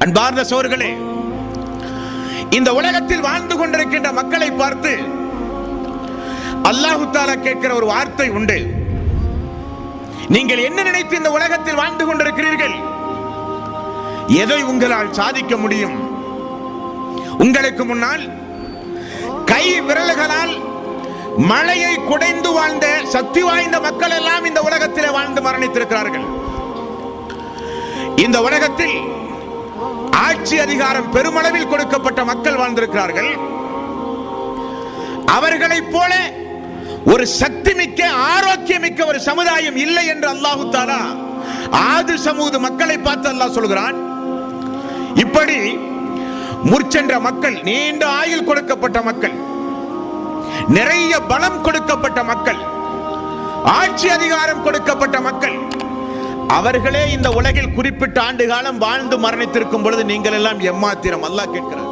அன்பார்ந்த சோர்களே, இந்த உலகத்தில் வாழ்ந்து கொண்டிருக்கின்ற மக்களை பார்த்து அல்லாஹ் தஆலா கேட்கிற ஒரு வார்த்தை உண்டு. நீங்கள் என்ன நினைத்து இந்த உலகத்தில் வாழ்ந்து கொண்டிருக்கிறீர்கள்? எதை உங்களால் சாதிக்க முடியும்? உங்களுக்கு முன்னால் கை விரல்களால் மழையை குடைந்து வாழ்ந்த சக்தி வாய்ந்த மக்கள் எல்லாம் இந்த உலகத்திலே வாழ்ந்து மரணித்திருக்கிறார்கள். இந்த உலகத்தில் ஆட்சி அதிகாரம் பெருமளவில் கொடுக்கப்பட்ட மக்கள் வாழ்ந்திருக்கிறார்கள். அவர்களைப் போல ஒரு சக்தி மிக்க ஆரோக்கியமிக்க ஒரு சமுதாயம் இல்லை என்று அல்லாஹ் தஆலா ஆது சமூக மக்களை பார்த்து அல்லாஹ் சொல்கிறான். இப்படி முற்சென்ற மக்கள், நீண்ட ஆயுள் கொடுக்கப்பட்ட மக்கள், நிறைய பலம் கொடுக்கப்பட்ட மக்கள், ஆட்சி அதிகாரம் கொடுக்கப்பட்ட மக்கள், அவர்களே இந்த உலகில் குறிப்பிட்ட ஆண்டு காலம் வாழ்ந்து மரணித்திருக்கும் பொழுது நீங்கள் எல்லாம் எம்மாத்திரம்? அல்லாஹ் கேட்கிறார்.